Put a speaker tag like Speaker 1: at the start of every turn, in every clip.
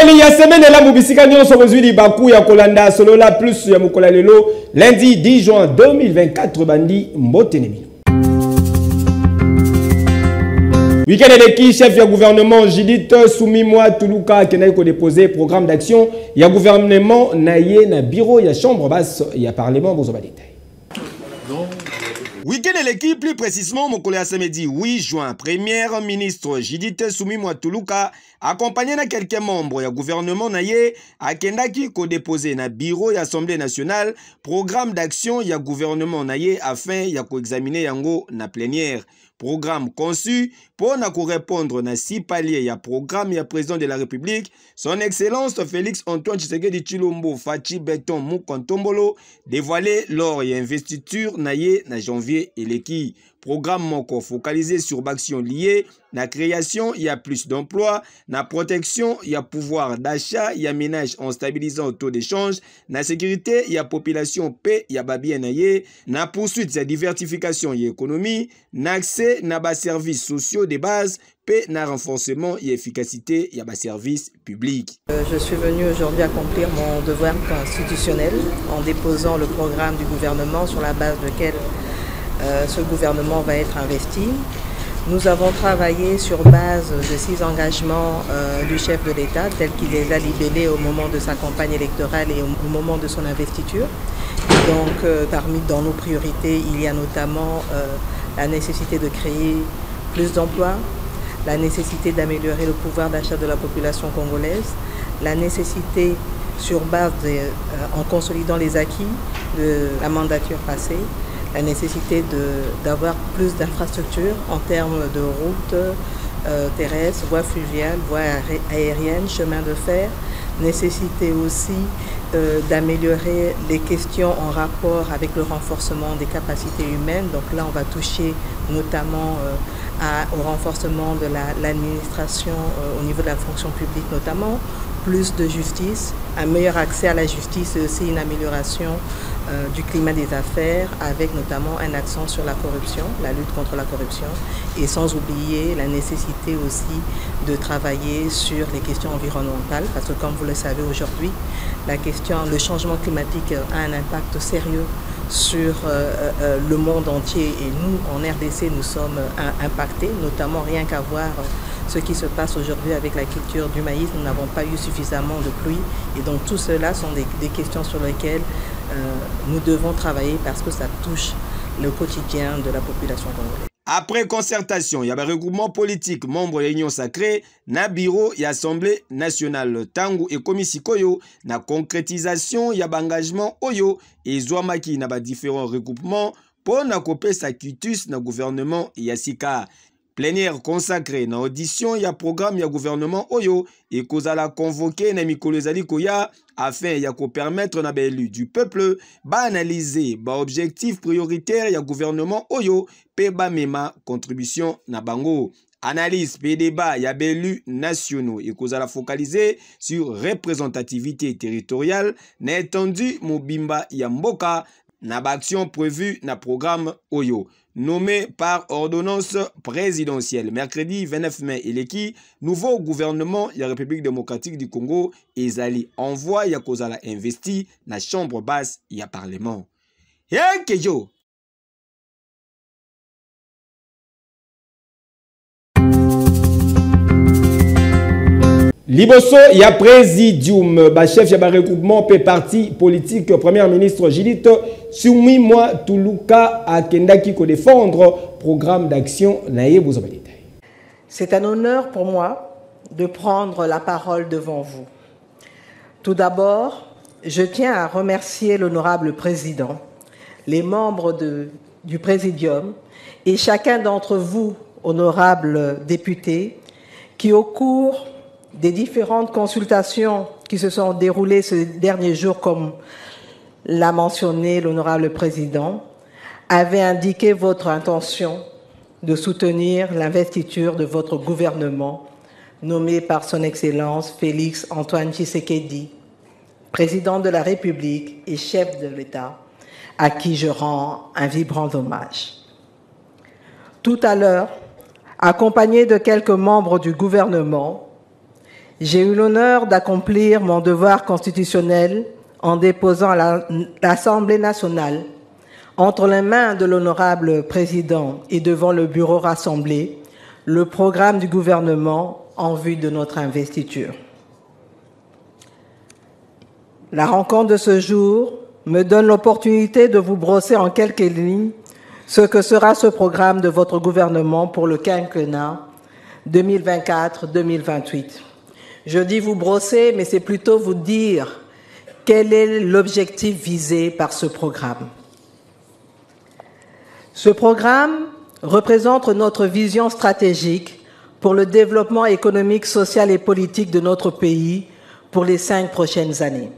Speaker 1: Mokoli ya semaine la mubisika nyonso kozwili baku ya kolanda solola plus ya mukola lelo lundi 10 juin 2024 bandi mbotenemi. Week-end eleki chef ya gouvernement Judith Suminwa Tuluka qui a déposé programme d'action ya gouvernement naye na bureau ya chambre basse ya parlement bozo ba détail.
Speaker 2: Week-end eleki plus précisément mokolo ya samedi 8 juin, premier ministre Judith Suminwa Tuluka accompagné na quelques membres ya gouvernement naye akendaki ko déposer na bureau ya Assemblée nationale programme d'action ya gouvernement naye afin ya ko examiner yango na plénière. Programme conçu pour répondre na 6 paliers ya programme ya président de la République, son excellence Félix Antoine Tshisekedi Tshilombo Fachi Beton Mukontombolo dévoilé lors ya investiture naye na janvier eleki. Programme moko focalisé sur l'action liée la création, il y a plus d'emplois, la protection, il y a pouvoir d'achat, il y a ménage en stabilisant le taux d'échange, la sécurité, il y a population paix, il y a babien naye, la poursuite, il y a diversification, il y a économie, l'accès, il y a services sociaux de base, paix, il y a renforcement, il y a efficacité, il y a services publics.
Speaker 3: Je suis venu aujourd'hui accomplir mon devoir constitutionnel en déposant le programme du gouvernement sur la base duquel ce gouvernement va être investi. Nous avons travaillé sur base de 6 engagements du chef de l'État tels qu'il les a libellés au moment de sa campagne électorale et au moment de son investiture. Et donc dans nos priorités, il y a notamment la nécessité de créer plus d'emplois, la nécessité d'améliorer le pouvoir d'achat de la population congolaise, la nécessité sur base en consolidant les acquis de la mandature passée, la nécessité d'avoir plus d'infrastructures en termes de routes terrestres, voies fluviales, voies aériennes, chemins de fer, nécessité aussi d'améliorer les questions en rapport avec le renforcement des capacités humaines. Donc là, on va toucher notamment au renforcement de l'administration au niveau de la fonction publique notamment, plus de justice, un meilleur accès à la justice et aussi une amélioration du climat des affaires avec notamment un accent sur la corruption, la lutte contre la corruption et sans oublier la nécessité aussi de travailler sur les questions environnementales parce que comme vous le savez aujourd'hui, le changement climatique a un impact sérieux sur le monde entier et nous en RDC nous sommes impactés, notamment rien qu'à voir ce qui se passe aujourd'hui avec la culture du maïs, nous n'avons pas eu suffisamment de pluie et donc tout cela sont des questions sur lesquelles nous devons travailler parce que ça touche le quotidien de la population congolaise.
Speaker 2: Après concertation, il y a un regroupement politique, membre de l'Union sacrée, na bureau et Assemblée nationale. Tangu et komisikoyo, na concrétisation, il y a un engagement oyo et Zouamaki na ba différents regroupements pour na kopé sa quitus na gouvernement et Yassika. Plénière consacrée na audition ya programme ya gouvernement oyo et kozala convoqué na mikolo ezali koya afin ya ko permettre na élu du peuple ba analyser ba objectif prioritaire ya gouvernement oyo pe ba mema contribution na bango. Analyse pe débat ya élus nationaux et kozala focalisé sur représentativité territoriale na étendu mobimba ya mboka na action prévue na programme oyo. Nommé par ordonnance présidentielle. Mercredi 29 mai, eleki, nouveau gouvernement de la République démocratique du Congo, Ezali envoie Yakozala investi na chambre basse ya parlement. Yo!
Speaker 1: Liboso ya présidium ba chef ya ba regroupement pe parti politique premier ministre Judith Suminwa Tuluka akendaki ko défendre programme d'action naye bozo ba détail.
Speaker 3: C'est un honneur pour moi de prendre la parole devant vous. Tout d'abord, je tiens à remercier l'honorable président, les membres du présidium et chacun d'entre vous, honorables députés, qui au cours des différentes consultations qui se sont déroulées ces derniers jours, comme l'a mentionné l'honorable président, avez indiqué votre intention de soutenir l'investiture de votre gouvernement nommé par son Excellence Félix Antoine Tshisekedi, président de la République et chef de l'État, à qui je rends un vibrant hommage. Tout à l'heure, accompagné de quelques membres du gouvernement, J'ai eu l'honneur d'accomplir mon devoir constitutionnel en déposant à l'Assemblée nationale, entre les mains de l'honorable président et devant le bureau rassemblé, le programme du gouvernement en vue de notre investiture. La rencontre de ce jour me donne l'opportunité de vous brosser en quelques lignes ce que sera ce programme de votre gouvernement pour le quinquennat 2024-2028. Je dis vous brosser, mais c'est plutôt vous dire quel est l'objectif visé par ce programme. Ce programme représente notre vision stratégique pour le développement économique, social et politique de notre pays pour les 5 prochaines années.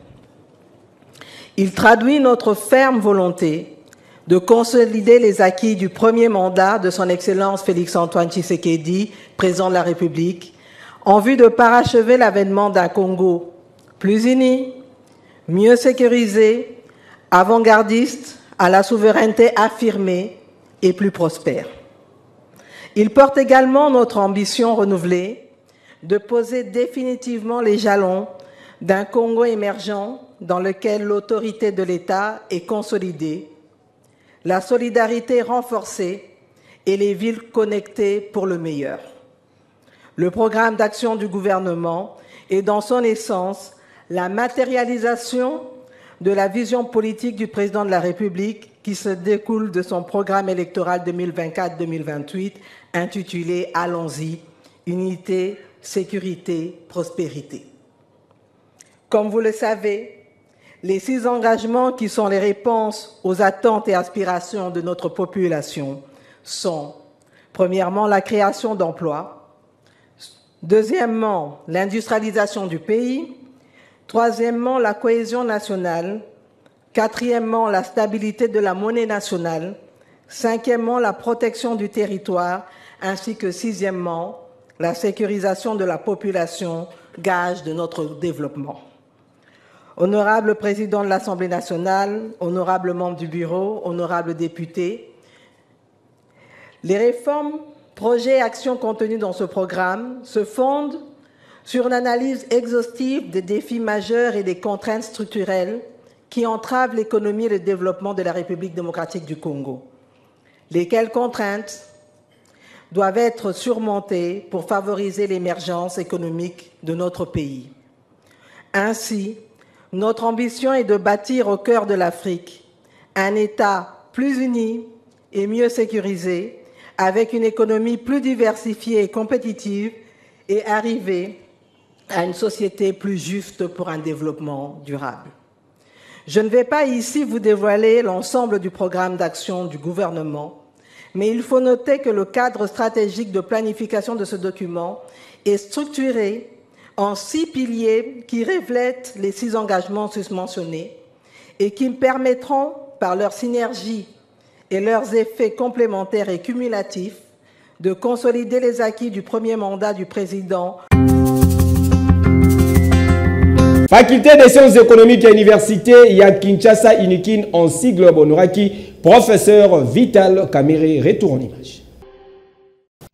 Speaker 3: Il traduit notre ferme volonté de consolider les acquis du premier mandat de son Excellence Félix-Antoine Tshisekedi, président de la République, en vue de parachever l'avènement d'un Congo plus uni, mieux sécurisé, avant-gardiste, à la souveraineté affirmée et plus prospère. Il porte également notre ambition renouvelée de poser définitivement les jalons d'un Congo émergent dans lequel l'autorité de l'État est consolidée, la solidarité renforcée et les villes connectées pour le meilleur. Le programme d'action du gouvernement est dans son essence la matérialisation de la vision politique du président de la République qui se découle de son programme électoral 2024-2028 intitulé « Allons-y, unité, sécurité, prospérité ». Comme vous le savez, les 6 engagements qui sont les réponses aux attentes et aspirations de notre population sont, premièrement, la création d'emplois, deuxièmement, l'industrialisation du pays, troisièmement, la cohésion nationale, quatrièmement, la stabilité de la monnaie nationale, cinquièmement, la protection du territoire, ainsi que sixièmement, la sécurisation de la population, gage de notre développement. Honorable président de l'Assemblée nationale, honorables membres du bureau, honorables députés, les réformes, projets et actions contenus dans ce programme se fondent sur une analyse exhaustive des défis majeurs et des contraintes structurelles qui entravent l'économie et le développement de la République démocratique du Congo. Lesquelles contraintes doivent être surmontées pour favoriser l'émergence économique de notre pays. Ainsi, notre ambition est de bâtir au cœur de l'Afrique un État plus uni et mieux sécurisé, avec une économie plus diversifiée et compétitive, et arriver à une société plus juste pour un développement durable. Je ne vais pas ici vous dévoiler l'ensemble du programme d'action du gouvernement, mais il faut noter que le cadre stratégique de planification de ce document est structuré en 6 piliers qui reflètent les 6 engagements susmentionnés et qui permettront, par leur synergie et leurs effets complémentaires et cumulatifs, de consolider les acquis du premier mandat du président.
Speaker 1: Faculté des sciences économiques à l'université ya Kinshasa Inikin en sigle Bonoraki, professeur Vital Kamere, retour en image.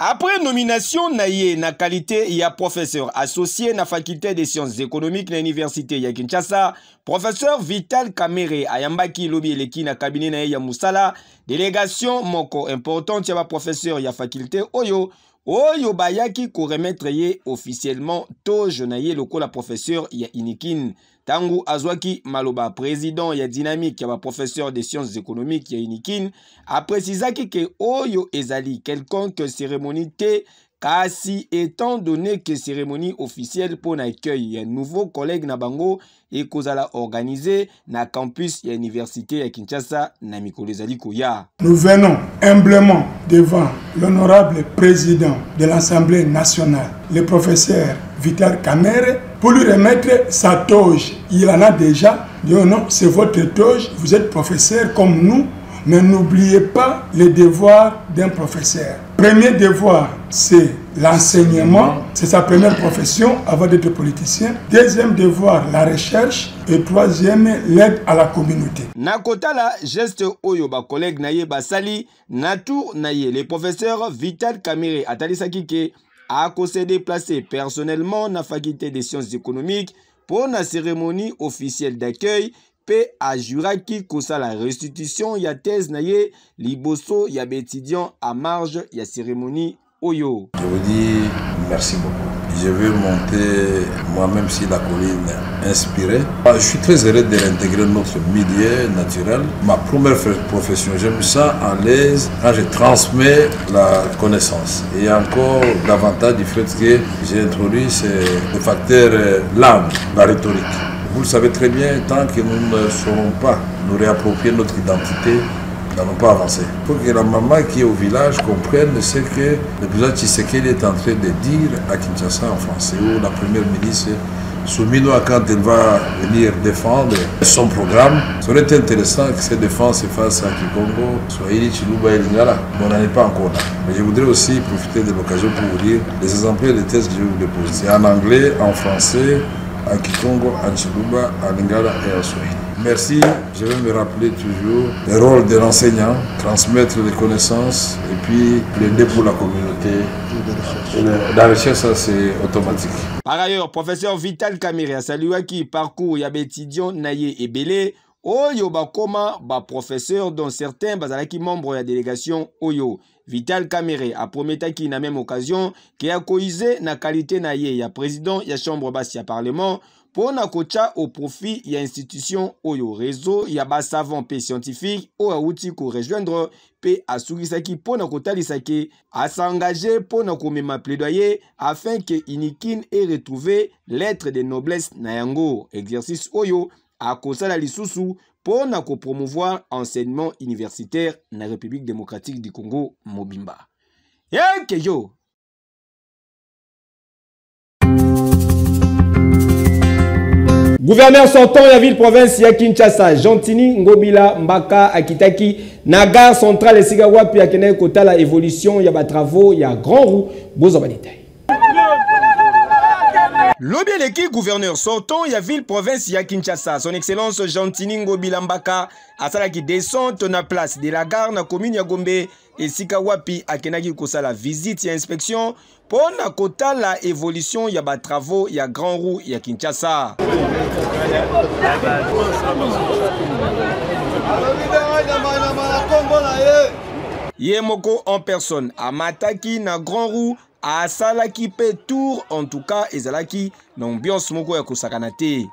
Speaker 2: Après nomination naye na qualité ya professeur associé na faculté des sciences économiques na université ya Kinshasa, professeur Vital Kamere ayambaki lobi eleki na cabinet na ya Musala, délégation moko importante ya ba professeur ya faculté oyo bayaki ko remettre ye officiellement toje na ye lokola professeur ya Inikin. Tangu azwaki maloba président ya dynamique ya ba professeur des sciences économiques ya Inikin, a précisaki que oyo ezali quelconque cérémonie te kasi étant donné que cérémonie officielle pour l'accueil ya nouveau collègue na bango et kozala organisé na campus ya université ya Kinshasa na mikolo ezali koya.
Speaker 4: Nous venons humblement devant l'honorable président de l'Assemblée nationale, le professeur Vital Kamere, pour lui remettre sa toge. Il en a déjà. Non, non, c'est votre toge. Vous êtes professeur comme nous, mais n'oubliez pas les devoirs d'un professeur. Premier devoir, c'est l'enseignement. C'est sa première profession avant d'être politicien. Deuxième devoir, la recherche. Et troisième, l'aide à la communauté.
Speaker 2: Nakotala, geste oyo ba collègue naye basali, natu naye, le professeur Vital Kamere atalisaki ke a s'est déplacé personnellement na faculté des sciences économiques pour la cérémonie officielle d'accueil pe ajuraki kosa la restitution ya thèse naye liboso ya étudiant à marge ya cérémonie oyo.
Speaker 5: Je vous dis merci beaucoup. Je vais monter moi-même sur la colline inspirée. Je suis très heureux de réintégrer notre milieu naturel. Ma première profession, j'aime ça à l'aise quand je transmets la connaissance. Et encore davantage du fait que j'ai introduit le facteur langue, la rhétorique. Vous le savez très bien, tant que nous ne saurons pas nous réapproprier notre identité, nous n'allons pas avancer. Il faut que la maman qui est au village comprenne ce que le président Tshisekedi est en train de dire à Kinshasa en français, ou la première ministre Soumino, quand elle va venir défendre son programme. Ça aurait été intéressant que cette défense se fasse à Kikongo, Swahili, Chiluba et Lingala. Mais on n'en est pas encore là. Mais je voudrais aussi profiter de l'occasion pour vous dire les exemplaires de thèses que je vais vous déposer. C'est en anglais, en français, en Kikongo, en Chiluba, en Lingala et en Swahili. Merci, je vais me rappeler toujours le rôle de l'enseignant, transmettre les connaissances et puis plaider pour la communauté. La recherche, ça c'est automatique.
Speaker 2: Par ailleurs, professeur Vital Kamerhe a salué qui parcours y a étudiant naye et belé oyo bakoma ba professeur dont certains bazalaki membres de la délégation oyo. Vital Kamerhe a promis qui na même occasion qui a coisé na qualité naye ya président ya chambre basse ya parlement pour na kocha au profit ya institution oyo réseau ya ba savant pe scientifique o outil ko rejoindre pe asugisaki pour na kotalisaki a s'engager pour na komema plaidoyer afin que Inikin ait retrouvé l'être de noblesse na yango exercice oyo a kosala lisusu pour na ko promouvoir enseignement universitaire na République démocratique du Congo Mobimba. Yo
Speaker 1: Gouverneur sortant de la ville-province ya Kinshasa, Jantini Ngobila Mbaka Akitaki, Nagar centrale et Sigawapi Akene Kota la évolution ya ba travaux ya Grand Roux, Bozobanité.
Speaker 2: L'Obieleki gouverneur sortant ya ville-province ya Kinshasa, son excellence Jantini Ngobila Mbaka, asala qui descend na place de la gare na commune ya Gombe et Sikawapi Akenaki kosa la visite ya inspection pour na kota la évolution ya ba travaux ya Grand Roux ya Kinshasa. Yemoko en personne a mataki na Grand Roux a salaki pe tour en tout cas ezalaki na ambiance moko ya kosakana te.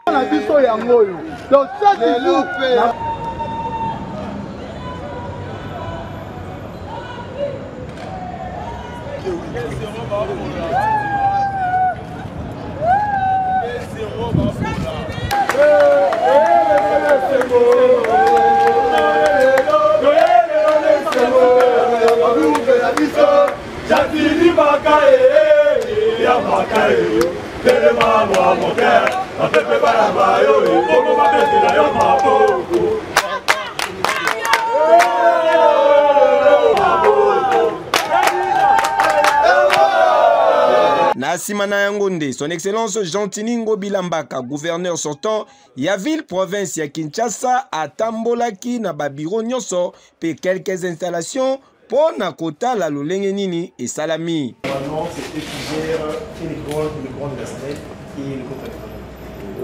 Speaker 2: Nasimana Yangonde, son excellence Jantini Ngobila Mbaka, gouverneur sortant, ya ville province ya Kinshasa a tambolaki na babiro nyoso pe quelques installations pour na kota la lolenge nini et salami.
Speaker 6: Normalement, c'est eux qui gèrent le grand personnel et le contrat.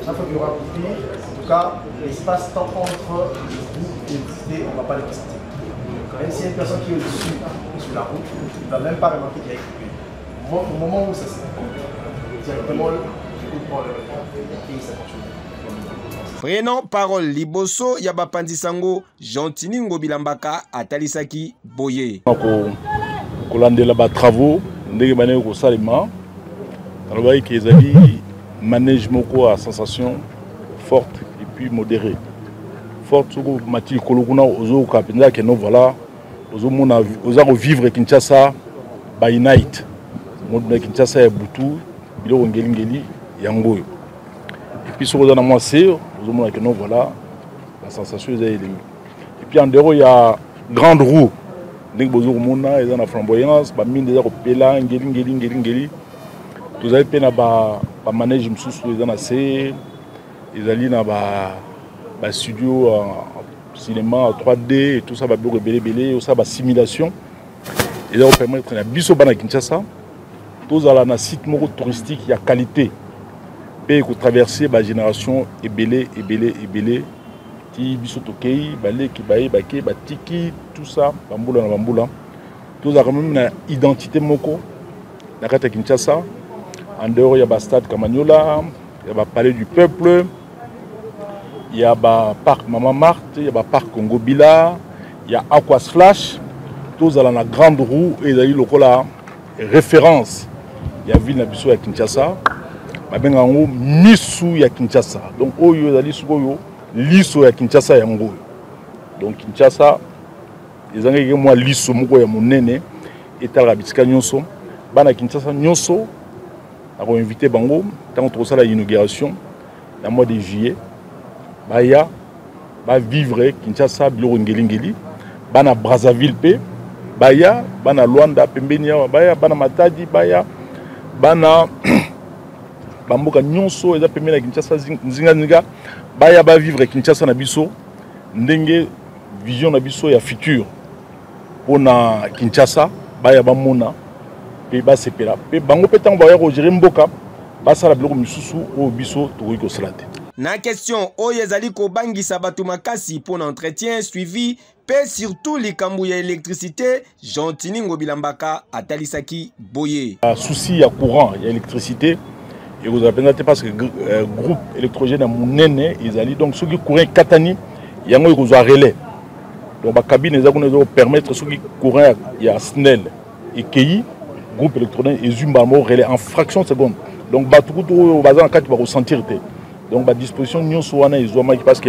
Speaker 6: Chaque fois qu'il y aura un conflit, en tout cas, l'espace-temps entre les groupes et les idées, on ne va pas les quitter. Même s'il y a une personne qui est au-dessus, sur la route, il ne va même pas remarquer qu'il y a équipé. Au moment où ça se fait, directement, je comprends le et ça continue.
Speaker 2: Prenant parole liboso Yabapandi Sango, Jantini Ngobila Mbaka atalisaki boye.
Speaker 7: Kolandela ba travaux ndenge bane ko salima. Alors que les avis management ko a sensation forte et puis modérée. Forte ko mati kolokuna ozo kapenda que non voilà ozo mona ozo vivre Kinshasa by night. Modna Kinshasa ya butu bilo ngeli yango. Et puis sur dans moi c'est que non voilà la sensation est élevée. Et puis en dehors il y a Grande Roue. Nek bozo mona ils ont la flamboyance, ba mine déjà pela ngeli. Vous avez pena ba manège msusu ils ont assez ils ali na ba studio cinéma 3D et tout ça ba belé ça ba simulation. Et là on permettre na biso bana Kinshasa tous à la site touristique, il y a qualité. Et qu'on traverse la génération ébélé. Ti bisotokei, balé, kibaye, baké, batiki, tout ça, bamboula. Tous à quand même une identité moko. Dans la Kinshasa, en dehors, il y a le stade Kamagnola, il y a le palais du peuple, il y a le parc Maman Marthe, il y a le parc Congo Bila, il y a Aquas Flash. Tous à la grande roue et il y a eu le référence. Il y a la ville de Kinshasa. Il y a Misu ya Kinshasa. Donc, il y a Liso ya Kinshasa yango. Donc Kinshasa, les années que moi Liso moko ya monene et la bitika nyonso. Bana Kinshasa nyonso, a invité bango tant qu'on ça la inauguration dans le mois de juillet. Baya ba vivre Kinshasa bilo ngelingeli. Bana Brazzaville pe, baya bana Luanda pembenia, baya bana Matadi, baya bana bamboka nyonso eza pembeni ya Kinshasa nzinga baya ba vivre Kinshasa na biso ndenge vision na biso ya futur pona Kinshasa baya ba mona pe ba sepela pe bango pe tango baya ko gérer mboka ba sala biloko misusu o biso to ko salate.
Speaker 2: Na question oyo ezali ko bangisa bato makasi pona entretien suivi pe surtout likambo ya électricité Jean-Tini Ngobilambaka atalisaki boye.
Speaker 7: Souci ya courant ya électricité. Et vous avez parce que le groupe électrogène à Mounene, ils allaient donc ceux qui couraient Katani, il y a un relais. Donc la cabine ils permettre ceux qui couraient il y a SNEL et KI, groupe électrogène et Zumbamo relais en fraction de seconde. Donc tout bazar en cas tu vas ressentir. Donc la disposition nous soana ils ont parce que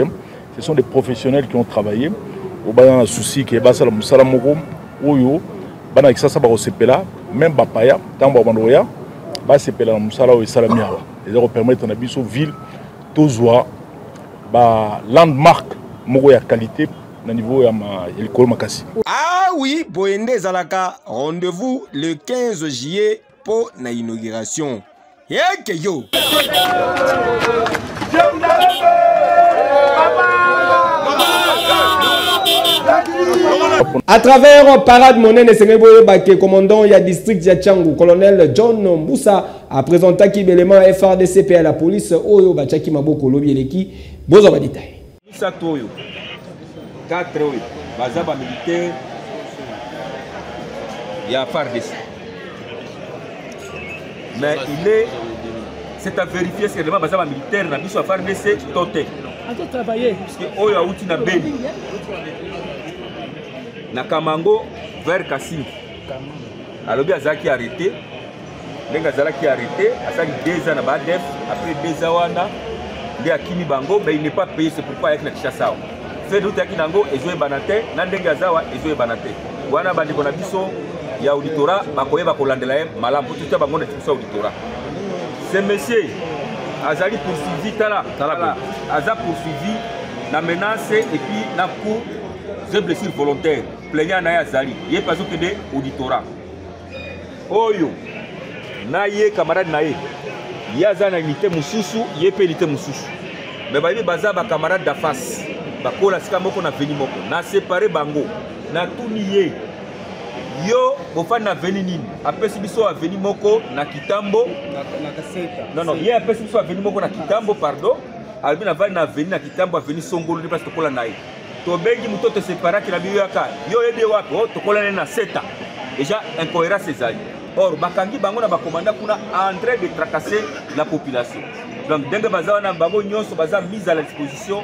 Speaker 7: ce sont des professionnels qui ont travaillé. Au bazar un souci qui est bas la musalamoko oyo bana ça ça va resepela même bapaya tant bandoya. C'est pour la musala et salamia. Et ça permet de biso ville tozwa ba landmark moko ya qualité na niveau ya l'école makasi.
Speaker 2: Ah oui, Boende Zalaka, rendez-vous le 15 juillet pour la inauguration. Yeke yo.
Speaker 1: À travers Parade Monene Sengeboye Baké, commandant il y a district Yachangu, colonel John Moussa a présenté qui élément FRDC à la police Oyo Bachaki Maboko Lobi Eleki Bozo Baditaï.
Speaker 8: Moussa Toyo 4 Oyo Bazaba militaire il y a FRDC. Mais c'est à vérifier si l'élément Bazaba militaire n'a pas FRDC toté. Travailler parce que Oyo a outil na Beni. Na Kamango vers Kassim. Alors bien Zaki arrêté. Lenga Zaki arrêté. Asaki 2 ans na Badef. Après 2 ans wana, de Akimi Bango, mais il n'est pas payé. C'est pourquoi avec la Kishasa. Fait doute Akimi Bango et Zoé Banate. Nandenga Zawa et Zoé Banate. Wana bandi kona biso ya auditorat. Bakoye bakolandela malam pour tout ça bango na tisa auditorat. Ce monsieur Azali poursuivi tala. Aza poursuivi na menace et puis na coup de blessure volontaire. Plaignant na Azali. Yé pas que de auditorat. Oyo. Na ye camarade na ye. Yaza na unité mususu, yé pe unité mususu. Mais ba baza ba camarade d'afas. Ba kola sika moko na veni moko. Na séparé bango. Na tuni ye. Yo bofa na veni nini. Apesi biso aveni moko na Kitambo. Non, yé apesi biso aveni moko na Kitambo, pardon. Albina va na veni na Kitambo aveni Songolo parce que kola na ye. Tobengi mutoto séparé qui na biyo yaka. Yo yede wapi? Oh tokola na seta. Déjà incohérent ces amis. Or bakangi bango na bakomanda kuna en train de tracasser la population. Donc dengue baza na bango nyonso baza mise à la disposition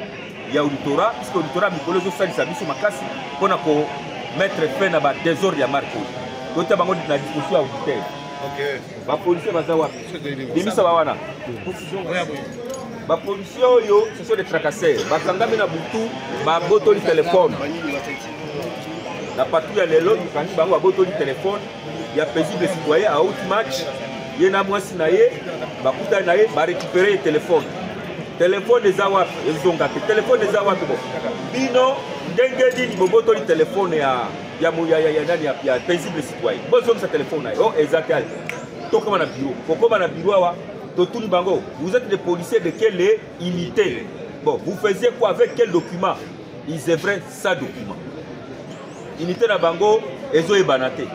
Speaker 8: ya auditorat puisque auditorat mikolo zo salisa biso makasi pona ko mettre fin na ba désordre ya marque. Donc bango na disposition auditeur. OK. Ba policier baza wapi? Demisa ba wana. Ba policier yo ce sont des tracasseurs. Bakangami na butu ba botoli téléphone. La patrouille à l'élo, quand il va avoir le téléphone, il y a paisible citoyen à haut match, il y a un mois sinaye, va récupérer le téléphone. Téléphone des awap, ils ont gâté. Téléphone des awap, bino, dengedi, boboto le téléphone, il y a paisible citoyen. Bon, ce téléphone, oh, exactement. Tout comme un bureau. Pourquoi un bureau, tout bango. Vous êtes des policiers de quelle unité? Bon, vous faisiez quoi avec quel document? Ils œuvraient ça document. Unité na bango ezo e banate.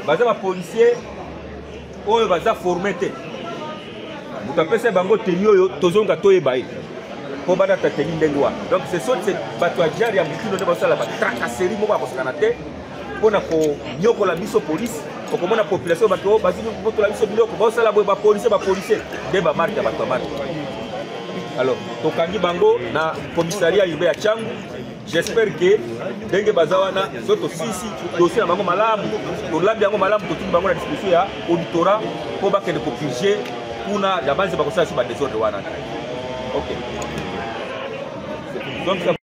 Speaker 8: Baza ba policier oyo baza formé te moto apesa bango teni oyo tozonga toyeba ye mpo badata teni ndenge wana donc ce sont bato ya jare ya mokilo nde basala batracasserie moko akosakana te mpona konyokola biso polise okomona population bato bazili kotola biso biloko baosala boye bapolisier nde bamarke ya bato ya marke. Alors tokangi bango na commissariat urbain ya Tchangu. J'espère que ndenge baza wana so tosisi dossier na bango malamu tolambi yango malamu totindi bango na disposition ya auditorat mpo bakende kopige kuna ya banze bakosala si badésordre wana. Ok. Donc ça...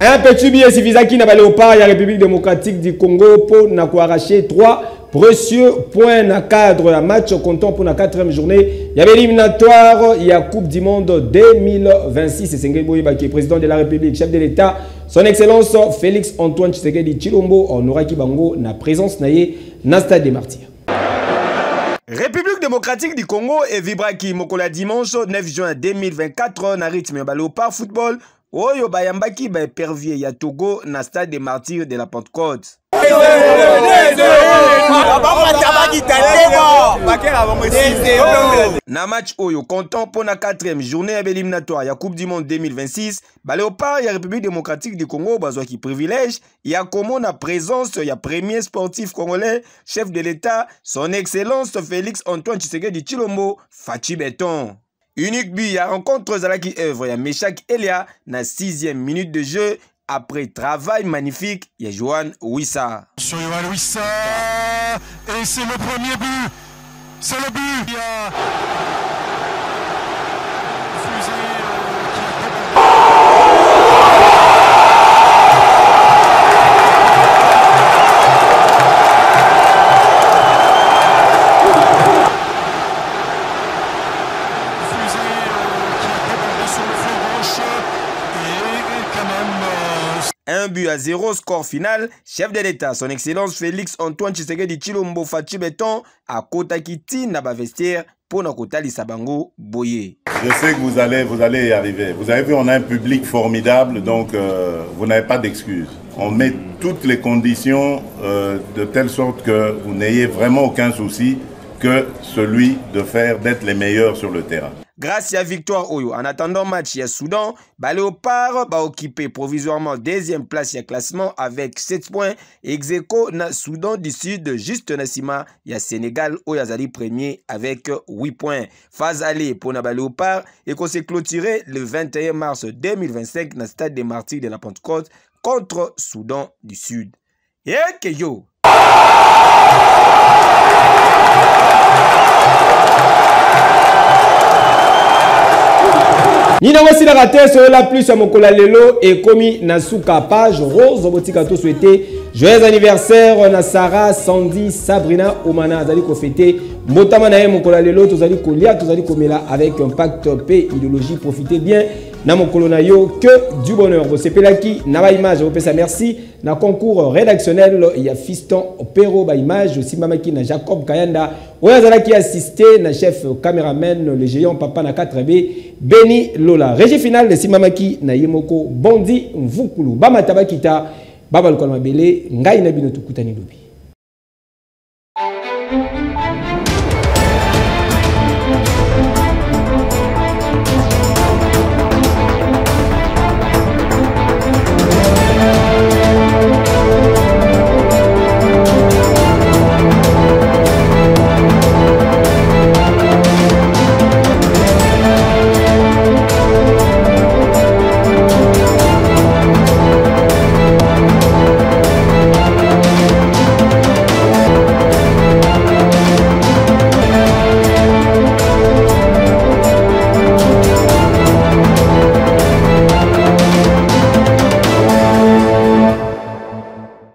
Speaker 1: Un petit billet suffisant qui n'a pas léopard, il y a la République démocratique du Congo pour n'a arraché 3 précieux points dans le cadre d'un match comptant pour la 4e journée. Il y avait l'éliminatoire, il y a Coupe du Monde 2026. C'est Senghel Boyiba qui est président de la République, chef de l'État. Son Excellence Félix Antoine Tshisekedi Tshilombo en aura Kibango na présence naie na stade des Martyrs.
Speaker 2: République démocratique du Congo et Vibraki Mokola dimanche 9 juin 2024 na rythme ba Léopard football. Oyo bayambaki ba pervier ya Togo na stade des Martyrs de la Pentecôte. Na match oyo comptant pour la 4e journée éliminatoire ya Coupe du Monde 2026, ba Léopard ya République démocratique du Congo bazwa ki privilège ya komo na présence ya premier sportif congolais, chef de l'État, son Excellence Félix Antoine Tshisekedi Tshilombo Fachi Beton. Unique but à rencontre Zalaki œuvre ya Meshak Elia na 6e minute de jeu après travail magnifique ya Johan Wissa.
Speaker 9: Sur Johan Wissa et c'est le premier but. C'est le but.
Speaker 2: Un but à 0, score final. Chef de l'État, son Excellence Félix Antoine Tshisekedi Tshilombo Fachi Beton à Kotakiti Naba Vestiaire pour Nakotali Sabango Boye.
Speaker 10: Je sais que vous allez y arriver. Vous avez vu, on a un public formidable, donc vous n'avez pas d'excuses. On met toutes les conditions de telle sorte que vous n'ayez vraiment aucun souci que celui d'être les meilleurs sur le terrain.
Speaker 2: Grâce à victoire Oyo, en attendant match à Soudan, Léopard va occuper provisoirement 2e place à classement avec 7 points. Ex-aequo na Soudan du Sud, juste Nassima, il y a Sénégal, Oyazali premier avec 8 points. Phase aller pour Naba Léopard et qu'on s'est clôturé le 21 mars 2025 dans le stade des Martyrs de la Pentecôte contre Soudan du Sud. Et que yo!
Speaker 1: Nina wasi la raté sur la plus à Mokola Lelo et Komi Nasuka page rose botika to souhaité joyeux anniversaire na Sarah Sandy Sabrina Omana zali ko fêter motama na Mokola Lelo tozali kolia tozali komela avec un pacte paix idéologie profitez bien na mokolo na yo que du bonheur bo sepelaki na ba image bo pesa merci na concours rédactionnel il y a Fiston Pero ba image aussi mamaki na Jacob Kayanda oyazala qui assisté na chef caméraman le géant papa na 4B Beni Lola régie finale de Simamaki na Yemoko Bondi Mvukulu Bama Tabakita Baba Lukolma Bele Ngai na bino tukutani lobi.